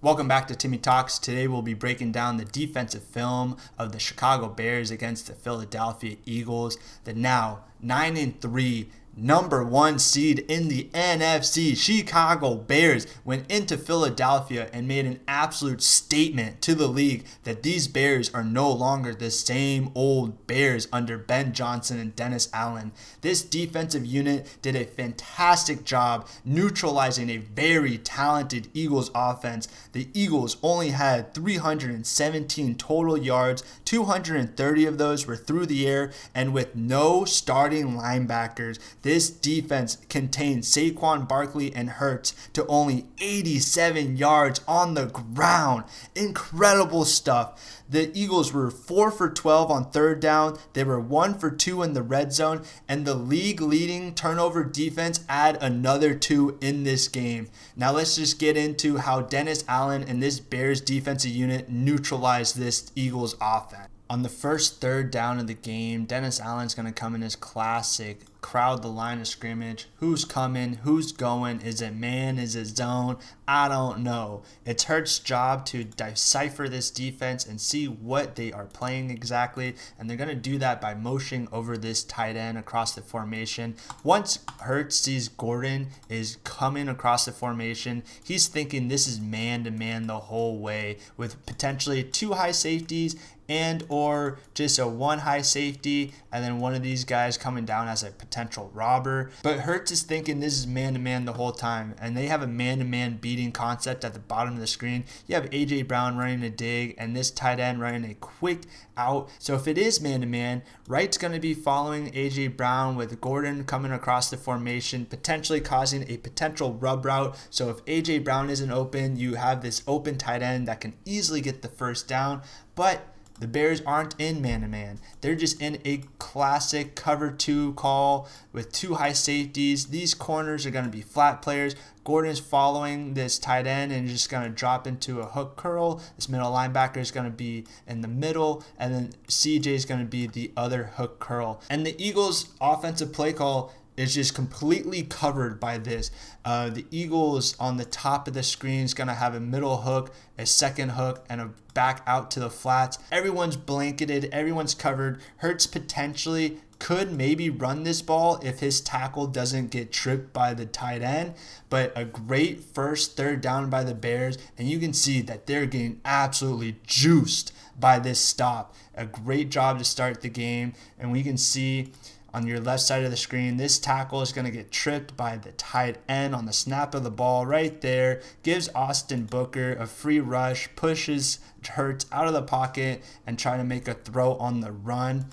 Welcome back to Timmy Talks. Today we'll be breaking down the defensive film of the Chicago Bears against the Philadelphia Eagles, the now 9-3 number one seed in the NFC. Chicago Bears went into Philadelphia and made an absolute statement to the league that these Bears are no longer the same old Bears under Ben Johnson and Dennis Allen. This defensive unit did a fantastic job neutralizing a very talented Eagles offense. The Eagles only had 317 total yards, 230 of those were through the air, and with no starting linebackers, this defense contained Saquon Barkley and Hurts to only 87 yards on the ground. Incredible stuff. The Eagles were 4 for 12 on third down. They were 1 for 2 in the red zone. And the league-leading turnover defense add another 2 in this game. Now let's just get into how Dennis Allen and this Bears defensive unit neutralized this Eagles offense. On the first third down of the game, Dennis Allen's going to come in his classic crowd the line of scrimmage. Who's coming? Who's going? Is it man? Is it zone? I don't know. It's Hurts' job to decipher this defense and see what they are playing exactly, and they're going to do that by motioning over this tight end across the formation. Once Hurts sees Gordon is coming across the formation, he's thinking this is man-to-man the whole way with potentially 2 high safeties and or just a 1 high safety and then one of these guys coming down as a potential robber. But Hurts is thinking this is man-to-man the whole time, and they have a man-to-man beating concept at the bottom of the screen. You have A.J. Brown running a dig and this tight end running a quick out. So if it is man-to-man, Wright's going to be following A.J. Brown with Gordon coming across the formation, potentially causing a potential rub route. So if A.J. Brown isn't open, you have this open tight end that can easily get the first down. But the Bears aren't in man-to-man. They're just in a classic cover 2 call with 2 high safeties. These corners are going to be flat players. Gordon's following this tight end and just going to drop into a hook curl. This middle linebacker is going to be in the middle, and then CJ is going to be the other hook curl. And the Eagles' offensive play call is just completely covered by this. The Eagles on the top of the screen is going to have a middle hook, a second hook, and a back out to the flats. Everyone's blanketed. Everyone's covered. Hurts potentially could maybe run this ball if his tackle doesn't get tripped by the tight end. But a great first third down by the Bears, and you can see that they're getting absolutely juiced by this stop. A great job to start the game, and we can see on your left side of the screen, this tackle is going to get tripped by the tight end on the snap of the ball right there. Gives Austin Booker a free rush, pushes Hurts out of the pocket and try to make a throw on the run.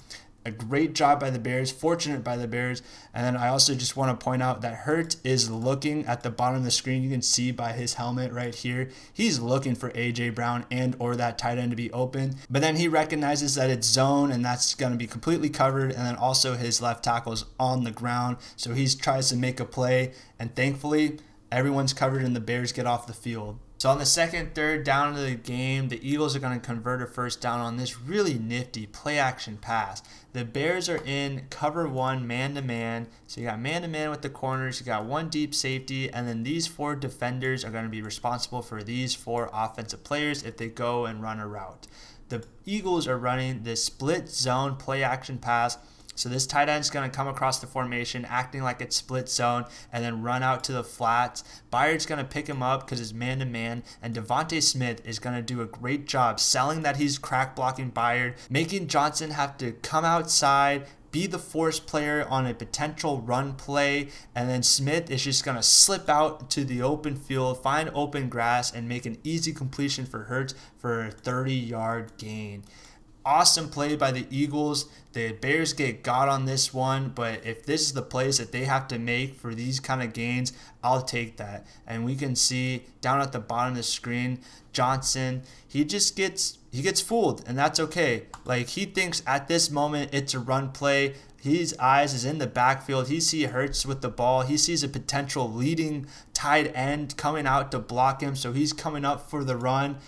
A great job by the Bears, fortunate by the Bears. And then I also just want to point out that Hurts is looking at the bottom of the screen. You can see by his helmet right here. He's looking for A.J. Brown and or that tight end to be open. But then he recognizes that it's zone and that's going to be completely covered. And then also his left tackle is on the ground. So he tries to make a play. And thankfully, everyone's covered and the Bears get off the field. So on the second, third down of the game, the Eagles are going to convert a first down on this really nifty play-action pass. The Bears are in cover 1 man-to-man. So you got man-to-man with the corners, you got 1 deep safety, and then these 4 defenders are going to be responsible for these 4 offensive players if they go and run a route. The Eagles are running this split zone play-action pass. So this tight end is going to come across the formation, acting like it's split zone, and then run out to the flats. Byard's going to pick him up because it's man-to-man, and Devontae Smith is going to do a great job selling that he's crack blocking Byard, making Johnson have to come outside, be the force player on a potential run play, and then Smith is just going to slip out to the open field, find open grass, and make an easy completion for Hurts for a 30-yard gain. Awesome play by the Eagles. The Bears get got on this one, but if this is the plays that they have to make for these kind of gains, I'll take that. And we can see down at the bottom of the screen, Johnson, he gets fooled, and that's okay. Like, he thinks at this moment it's a run play. His eyes is in the backfield. He sees Hurts with the ball. He sees a potential leading tight end coming out to block him, so he's coming up for the run.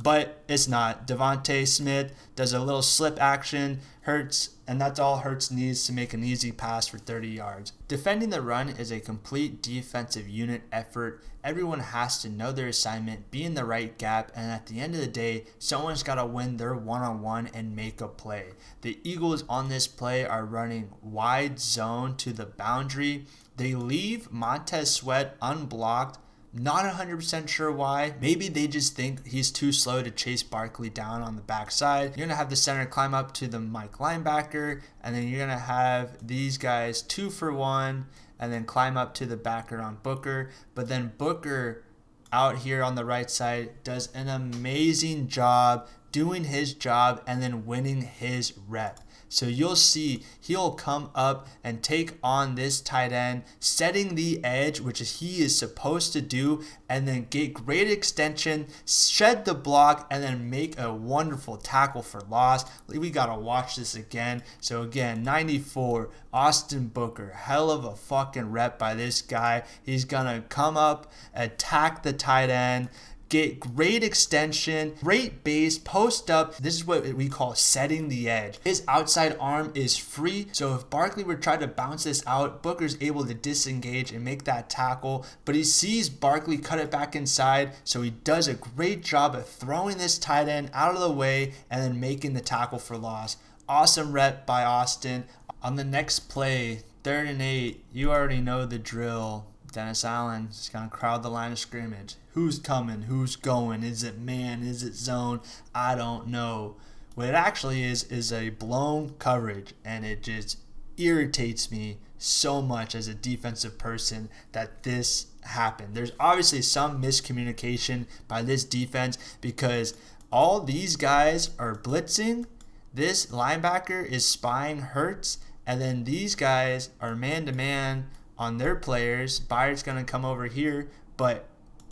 but it's not. Devontae Smith does a little slip action, Hurts, and that's all Hurts needs to make an easy pass for 30 yards. Defending the run is a complete defensive unit effort. Everyone has to know their assignment, be in the right gap, and at the end of the day, someone's got to win their one-on-one and make a play. The Eagles on this play are running wide zone to the boundary. They leave Montez Sweat unblocked. Not 100% sure why. Maybe they just think he's too slow to chase Barkley down on the backside. You're going to have the center climb up to the Mike linebacker, and then you're going to have these guys 2 for 1, and then climb up to the backer on Booker. But then Booker out here on the right side does an amazing job doing his job and then winning his rep. So you'll see he'll come up and take on this tight end, setting the edge, which is he is supposed to do, and then get great extension, shed the block, and then make a wonderful tackle for loss. We got to watch this again. So again, 94, Austin Booker, hell of a fucking rep by this guy. He's going to come up, attack the tight end, get great extension, great base, post up. This is what we call setting the edge. His outside arm is free, so if Barkley were to try to bounce this out, Booker's able to disengage and make that tackle, but he sees Barkley cut it back inside, so he does a great job of throwing this tight end out of the way and then making the tackle for loss. Awesome rep by Austin. On the next play, 3rd and 8, you already know the drill. Dennis Allen is going to crowd the line of scrimmage. Who's coming? Who's going? Is it man? Is it zone? I don't know. What it actually is a blown coverage, and it just irritates me so much as a defensive person that this happened. There's obviously some miscommunication by this defense because all these guys are blitzing. This linebacker is spying Hurts, and then these guys are man-to-man on their players. Byard's going to come over here, but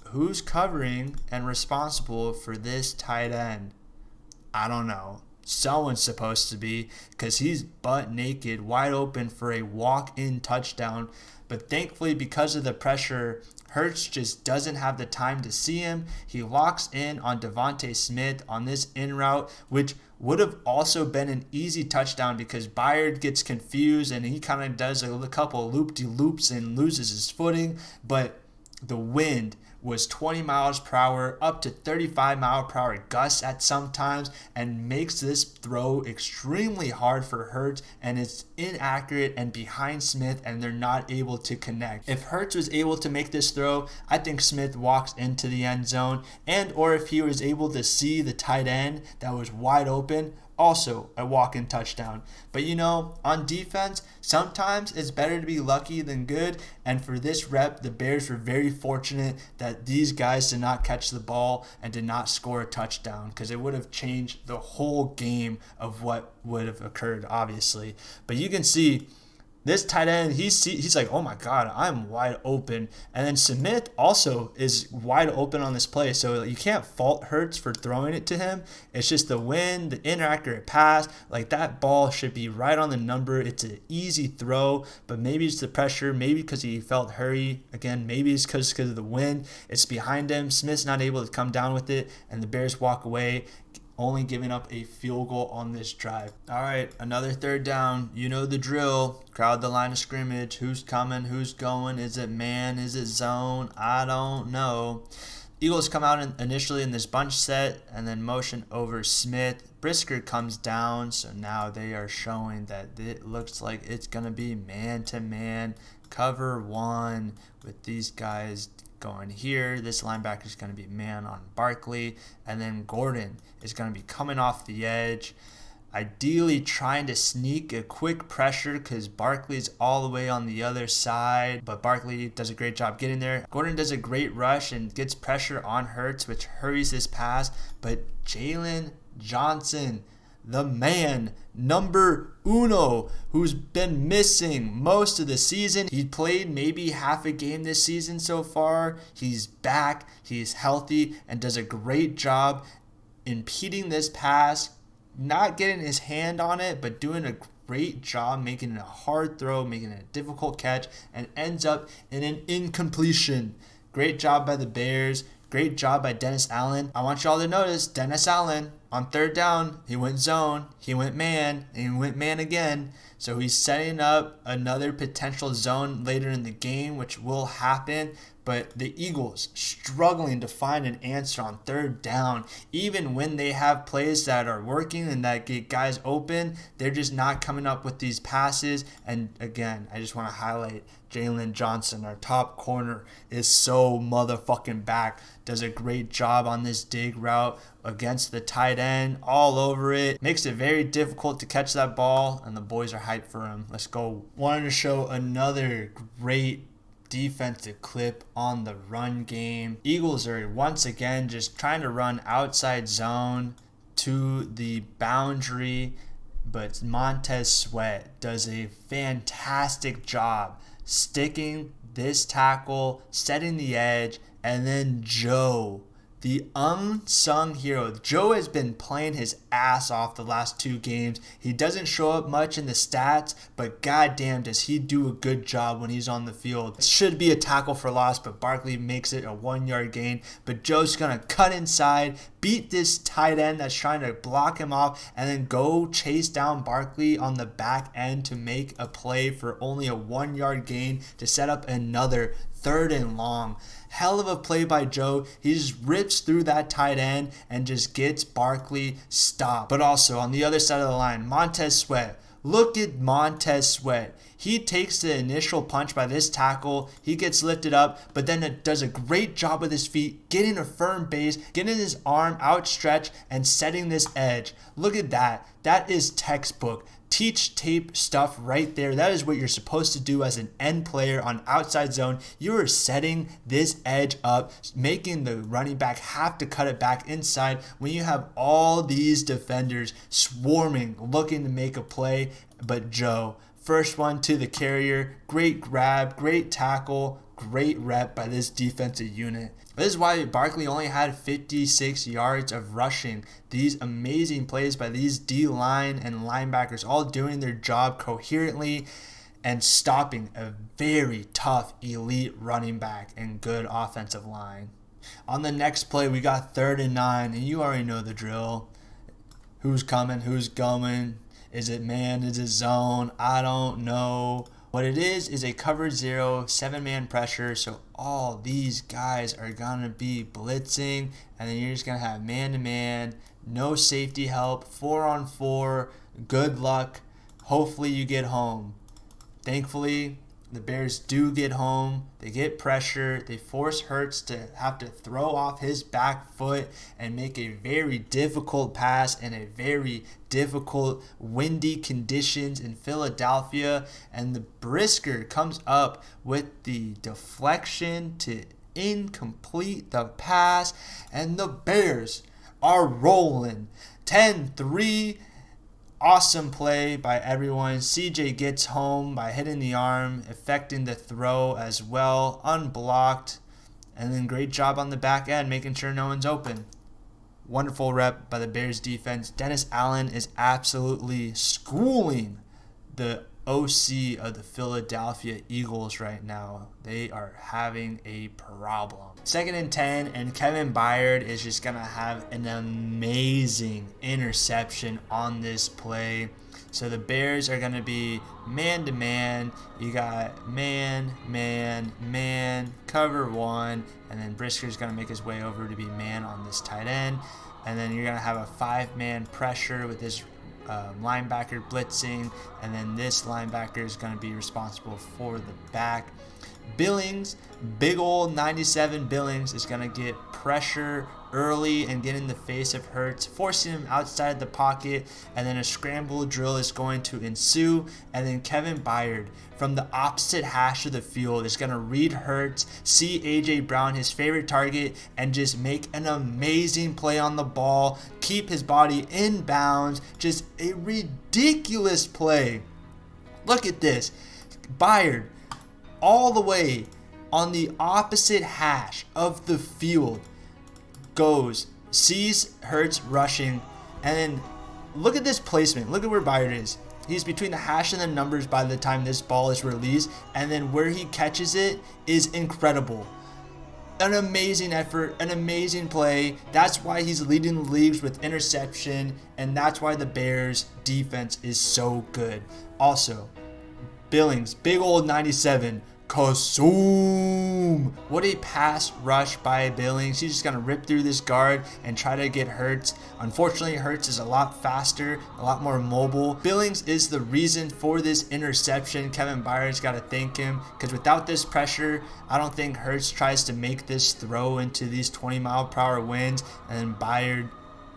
who's covering and responsible for this tight end? I don't know. Someone's supposed to be, because he's butt naked, wide open for a walk-in touchdown. But thankfully, because of the pressure, Hurts just doesn't have the time to see him. He locks in on Devontae Smith on this in route, which would have also been an easy touchdown because Byard gets confused and he kind of does a couple loop-de-loops and loses his footing. But the wind was 20 miles per hour up to 35 mile per hour gusts at some times, and makes this throw extremely hard for Hurts, and it's inaccurate and behind Smith, and they're not able to connect. If Hurts was able to make this throw, I think Smith walks into the end zone, and or if he was able to see the tight end that was wide open, also a walk-in touchdown. But on defense, sometimes it's better to be lucky than good. And for this rep, the Bears were very fortunate that these guys did not catch the ball and did not score a touchdown, because it would have changed the whole game of what would have occurred, obviously. But you can see this tight end, he's like, oh my God, I'm wide open. And then Smith also is wide open on this play. So you can't fault Hurts for throwing it to him. It's just the wind, the inaccurate pass. Like, that ball should be right on the number. It's an easy throw, but maybe it's the pressure. Maybe because he felt hurry. Again, maybe it's because of the wind. It's behind him. Smith's not able to come down with it, and the Bears walk away, only giving up a field goal on this drive. All right, another 3rd down. You know the drill. Crowd the line of scrimmage. Who's coming? Who's going? Is it man? Is it zone? I don't know. Eagles come out initially in this bunch set and then motion over Smith. Brisker comes down, so now they are showing that it looks like it's going to be man-to-man cover 1 with these guys going here. This linebacker is going to be man on Barkley, and then Gordon is going to be coming off the edge, ideally trying to sneak a quick pressure because Barkley's all the way on the other side, but Barkley does a great job getting there. Gordon does a great rush and gets pressure on Hurts, which hurries this pass, but Jalen Johnson, the man, number uno, who's been missing most of the season. He played maybe half a game this season so far. He's back, he's healthy, and does a great job impeding this pass, not getting his hand on it, but doing a great job making it a hard throw, making it a difficult catch, and ends up in an incompletion. Great job by the Bears. Great job by Dennis Allen. I want y'all to notice Dennis Allen on third down, he went zone, he went man, and he went man again. So he's setting up another potential zone later in the game, which will happen. But the Eagles struggling to find an answer on third down. Even when they have plays that are working and that get guys open, they're just not coming up with these passes. And again, I just want to highlight Jalen Johnson, our top corner, is so motherfucking back. Does a great job on this dig route against the tight end, all over it. Makes it very difficult to catch that ball, and the boys are hyped for him. Let's go. Wanted to show another great defensive clip on the run game. Eagles are once again just trying to run outside zone to the boundary, but Montez Sweat does a fantastic job sticking this tackle, setting the edge, and then Joe, the unsung hero. Joe has been playing his ass off the last 2 games. He doesn't show up much in the stats, but goddamn does he do a good job when he's on the field. It should be a tackle for loss, but Barkley makes it a 1-yard gain. But Joe's going to cut inside, beat this tight end that's trying to block him off, and then go chase down Barkley on the back end to make a play for only a 1-yard gain to set up another 3rd and long. Hell of a play by Joe. He just rips through that tight end and just gets Barkley stopped. But also on the other side of the line, Montez Sweat. Look at Montez Sweat. He takes the initial punch by this tackle. He gets lifted up, but then it does a great job with his feet, getting a firm base, getting his arm outstretched, and setting this edge. Look at that. That is textbook. Teach tape stuff right there. That is what you're supposed to do as an end player on outside zone. You are setting this edge up, making the running back have to cut it back inside when you have all these defenders swarming, looking to make a play. But Joe, first one to the carrier, great grab, great tackle, great rep by this defensive unit. This is why Barkley only had 56 yards of rushing. These amazing plays by these D-line and linebackers all doing their job coherently and stopping a very tough elite running back and good offensive line. On the next play, we got 3rd and 9, and you already know the drill. Who's coming? Who's going? Is it man? Is it zone? I don't know. What it is a cover 0, 7-man pressure, so all these guys are going to be blitzing, and then you're just going to have man-to-man, no safety help, 4-on-4, good luck, hopefully you get home. Thankfully, the Bears do get home. They get pressure. They force Hurts to have to throw off his back foot and make a very difficult pass in a very difficult windy conditions in Philadelphia. And the Brisker comes up with the deflection to incomplete the pass. And the Bears are rolling 10-3. Awesome play by everyone. CJ gets home by hitting the arm, affecting the throw as well, unblocked. And then great job on the back end, making sure no one's open. Wonderful rep by the Bears defense. Dennis Allen is absolutely schooling the OC of the Philadelphia Eagles right now. They are having a problem. 2nd and 10, and Kevin Byard is just going to have an amazing interception on this play. So the Bears are going to be man-to-man. You got man, cover 1, and then Brisker's going to make his way over to be man on this tight end. And then you're going to have a 5-man pressure with this linebacker blitzing, and then this linebacker is going to be responsible for the back. Billings, big old 97 Billings, is going to get pressure early and get in the face of Hurts, forcing him outside the pocket, and then a scramble drill is going to ensue, and then Kevin Byard from the opposite hash of the field is going to read Hurts, see A.J. Brown, his favorite target, and just make an amazing play on the ball, keep his body in bounds, just a ridiculous play. Look at this. Byard all the way on the opposite hash of the field goes, sees Hurts rushing, and then look at this placement. Look at where Byard is. He's between the hash and the numbers by the time this ball is released, and then where he catches it is incredible. An amazing effort, an amazing play. That's why he's leading the leagues with interception, and that's why the Bears defense is so good. Also, Billings, big old 97. Kasoom! What a pass rush by Billings. He's just going to rip through this guard and try to get Hurts. Unfortunately, Hurts is a lot faster, a lot more mobile. Billings is the reason for this interception. Kevin Byard's got to thank him, because without this pressure, I don't think Hurts tries to make this throw into these 20-mile-per-hour winds, and then Byard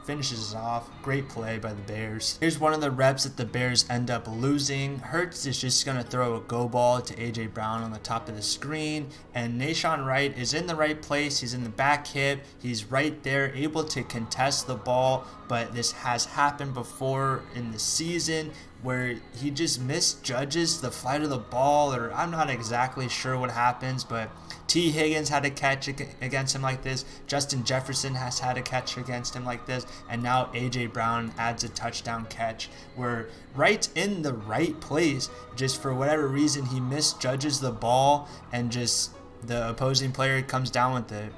finishes off. Great play by the Bears. Here's one of the reps that the Bears end up losing. Hurts is just going to throw a go ball to A.J. Brown on the top of the screen, and Nahshon Wright is in the right place. He's in the back hip. He's right there, able to contest the ball, but this has happened before in the season where he just misjudges the flight of the ball, or I'm not exactly sure what happens, but T. Higgins had a catch against him like this. Justin Jefferson has had a catch against him like this. And now A.J. Brown adds a touchdown catch where Wright's in the right place. Just for whatever reason, he misjudges the ball, and just the opposing player comes down with it.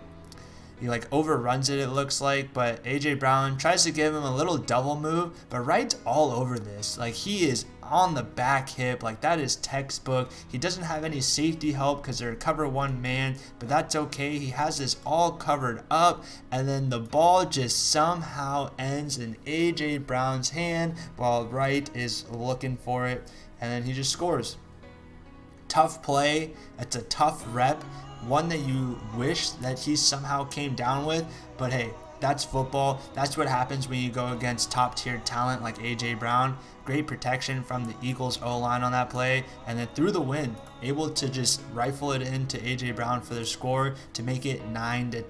He overruns it looks like, but A.J. Brown tries to give him a little double move, but Wright's all over this. He is on the back hip. That is textbook. He doesn't have any safety help because they're cover one man, but that's okay. He has this all covered up, and then the ball just somehow ends in A.J. Brown's hand while Wright is looking for it, and then he just scores. Tough play. It's a tough rep. One that you wish that he somehow came down with, but hey, that's football. That's what happens when you go against top-tier talent like A.J. Brown. Great protection from the Eagles O-line on that play, and then through the wind, able to just rifle it into A.J. Brown for the score to make it 9-10.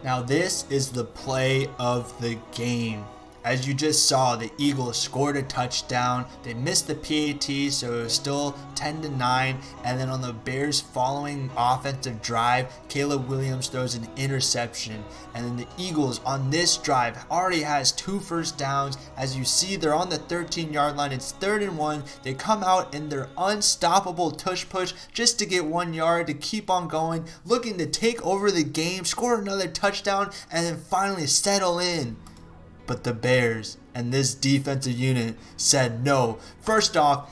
Now this is the play of the game. As you just saw, the Eagles scored a touchdown. They missed the PAT, so it was still 10-9. And then on the Bears' following offensive drive, Caleb Williams throws an interception. And then the Eagles on this drive already has 2 first downs. As you see, they're on the 13-yard line. It's 3rd and 1. They come out in their unstoppable tush push just to get 1 yard to keep on going, looking to take over the game, score another touchdown, and then finally settle in. But the Bears and this defensive unit said no. First off,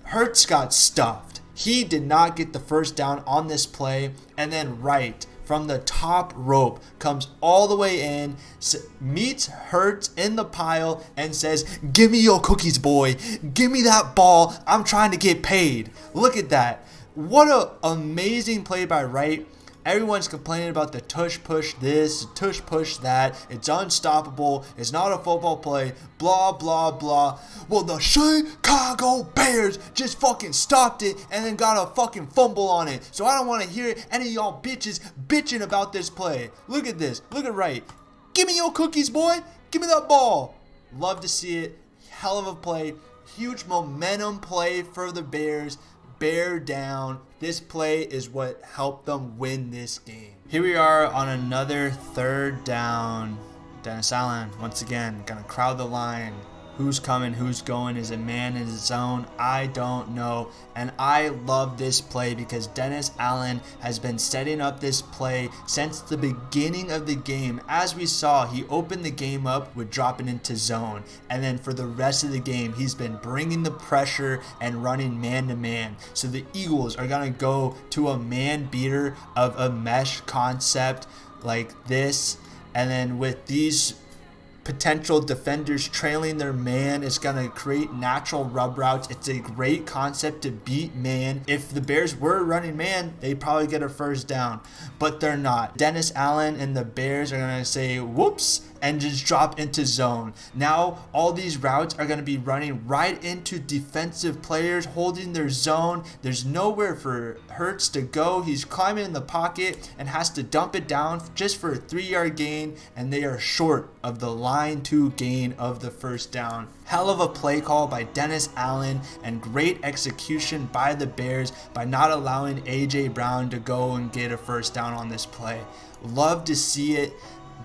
Hurts got stuffed. He did not get the first down on this play. And then Wright from the top rope comes all the way in, meets Hurts in the pile, and says, "Give me your cookies, boy. Give me that ball. I'm trying to get paid." Look at that. What an amazing play by Wright. Everyone's complaining about the tush push this, tush push that. It's unstoppable. It's not a football play. Blah, blah, blah. Well, the Chicago Bears just fucking stopped it and then got a fucking fumble on it. So I don't want to hear any of y'all bitches bitching about this play. Look at this. Look at Wright. Give me your cookies, boy. Give me that ball. Love to see it. Hell of a play. Huge momentum play for the Bears. Bear down. This play is what helped them win this game. Here we are on another 3rd down. Dennis Allen, once again, gonna crowd the line. Who's coming? Who's going? Is a man in his zone? I don't know. And I love this play because Dennis Allen has been setting up this play since the beginning of the game. As we saw, he opened the game up with dropping into zone. And then for the rest of the game, he's been bringing the pressure and running man-to-man. So the Eagles are going to go to a man beater of a mesh concept like this. And then with these potential defenders trailing their man, it's going to create natural rub routes. It's a great concept to beat man. If the Bears were running man, they'd probably get a first down, but they're not. Dennis Allen and the Bears are going to say whoops and just drop into zone. Now all these routes are going to be running right into defensive players holding their zone. There's nowhere for Hurts to go. He's climbing in the pocket and has to dump it down just for a 3-yard gain, and they are short of the line to gain of the first down. Hell of a play call by Dennis Allen and great execution by the Bears by not allowing A.J. Brown to go and get a first down on this play. Love to see it.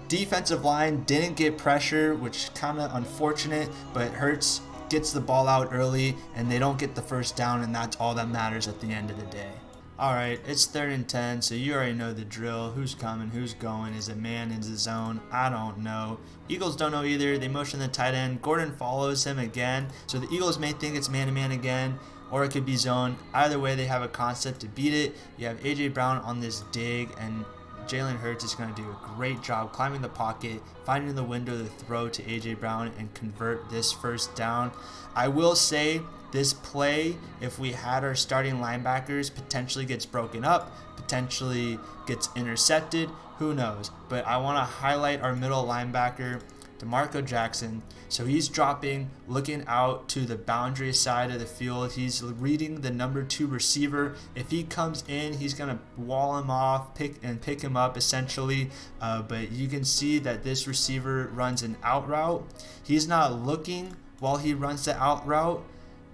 Defensive line didn't get pressure, which is kind of unfortunate, but Hurts gets the ball out early and they don't get the first down, and that's all that matters at the end of the day. All right, it's 3rd and 10, so you already know the drill. Who's coming? Who's going? Is it man in the zone? I don't know. Eagles don't know either. They motion the tight end. Gordon follows him again, so the Eagles may think it's man-to-man again, or it could be zone. Either way, they have a concept to beat it. You have A.J. Brown on this dig, and Jalen Hurts is going to do a great job climbing the pocket, finding the window to throw to A.J. Brown and convert this first down. I will say this play, if we had our starting linebackers, potentially gets broken up, potentially gets intercepted, who knows. But I want to highlight our middle linebacker, DeMarco Jackson. So he's dropping, looking out to the boundary side of the field. He's reading the number 2 receiver. If he comes in, he's going to wall him off, pick him up essentially. But you can see that this receiver runs an out route. He's not looking while he runs the out route,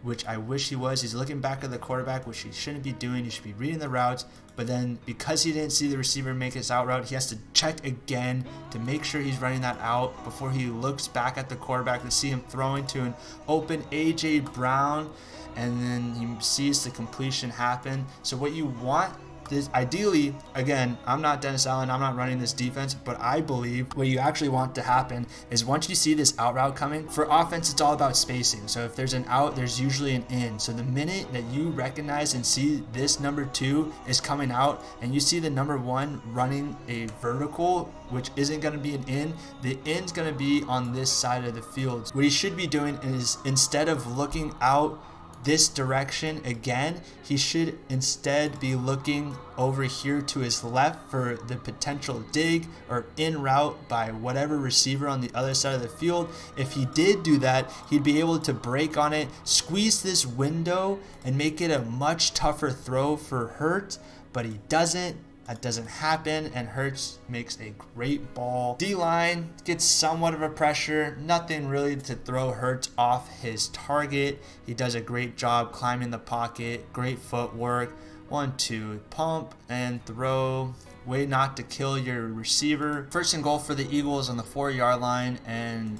which I wish he was. He's looking back at the quarterback, which he shouldn't be doing. He should be reading the routes. But then because he didn't see the receiver make his out route, he has to check again to make sure he's running that out before he looks back at the quarterback to see him throwing to an open A.J. Brown. And then he sees the completion happen. So what you want is ideally, again, I'm not Dennis Allen, I'm not running this defense, but I believe what you actually want to happen is once you see this out route coming, for offense, it's all about spacing. So if there's an out, there's usually an in. So the minute that you recognize and see this number 2 is coming out and you see the number 1 running a vertical, which isn't going to be an in, the in's going to be on this side of the field. What he should be doing is, instead of looking out this direction again, he should instead be looking over here to his left for the potential dig or in route by whatever receiver on the other side of the field. If he did do that, he'd be able to break on it, squeeze this window, and make it a much tougher throw for Hurts, but he doesn't. That doesn't happen, and Hurts makes a great ball. D-line gets somewhat of a pressure. Nothing really to throw Hurts off his target. He does a great job climbing the pocket. Great footwork. 1-2, pump and throw. Way not to kill your receiver. 1st and goal for the Eagles on the 4-yard line, and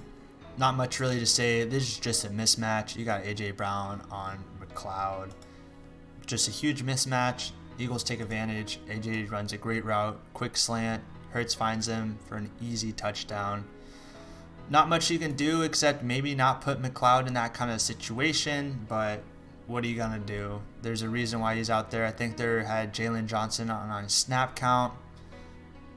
not much really to say. This is just a mismatch. You got A.J. Brown on McLeod. Just a huge mismatch. Eagles take advantage. A.J. runs a great route, quick slant. Hurts finds him for an easy touchdown. Not much you can do except maybe not put McLeod in that kind of situation, but what are you going to do? There's a reason why he's out there. I think they had Jalen Johnson on his snap count.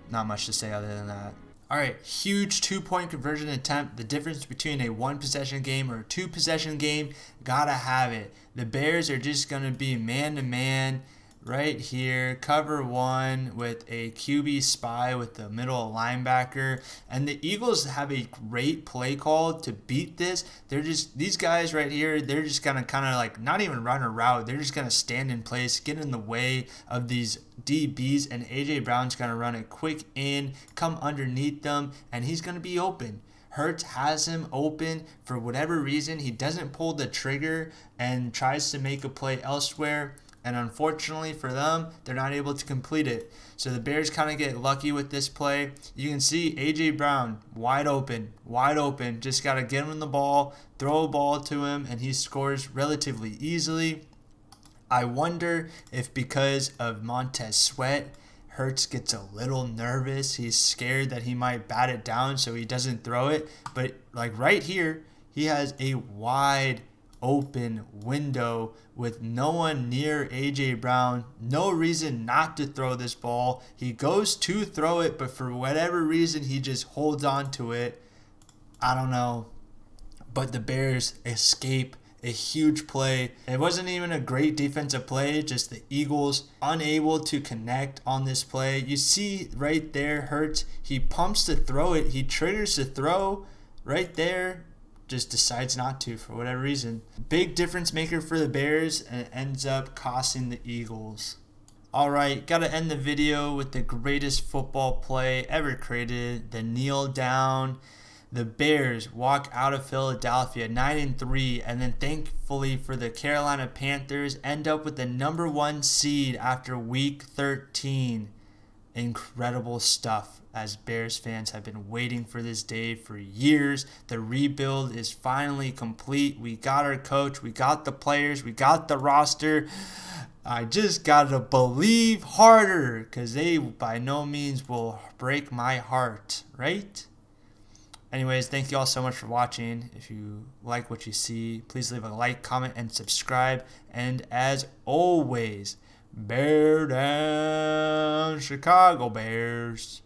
Not much to say other than that. All right, huge 2-point conversion attempt. The difference between a 1-possession game or a 2-possession game, gotta have it. The Bears are just going to be man-to-man right here, cover 1 with a QB spy with the middle linebacker, and the Eagles have a great play call to beat this. They're just, these guys right here, they're just gonna kind of like not even run a route, they're just gonna stand in place, get in the way of these DBs, and A.J. Brown's gonna run a quick in, come underneath them, and he's gonna be open. Hurts has him open for whatever reason. He doesn't pull the trigger and tries to make a play elsewhere. And unfortunately for them, they're not able to complete it. So the Bears kind of get lucky with this play. You can see A.J. Brown wide open. Just got to get him the ball, throw a ball to him, and he scores relatively easily. I wonder if because of Montez Sweat, Hurts gets a little nervous. He's scared that he might bat it down so he doesn't throw it. But like right here, he has a wide open window with no one near A.J. Brown. No reason not to throw this ball. He goes to throw it, but for whatever reason, he just holds on to it. I don't know. But the Bears escape a huge play. It wasn't even a great defensive play, just the Eagles unable to connect on this play. You see right there, Hurts, he pumps to throw it. He triggers to throw right there. Just decides not to for whatever reason. Big difference maker for the Bears, and it ends up costing the Eagles. Alright, gotta end the video with the greatest football play ever created, the kneel down. The Bears walk out of Philadelphia 9-3, and then thankfully for the Carolina Panthers, end up with the number 1 seed after week 13. Incredible stuff, as Bears fans have been waiting for this day for years. The rebuild is finally complete. We got our coach, we got the players, we got the roster. I just gotta believe harder, because they by no means will break my heart, right? Anyways, thank you all so much for watching. If you like what you see, please leave a like, comment, and subscribe. And as always, bear down, Chicago Bears.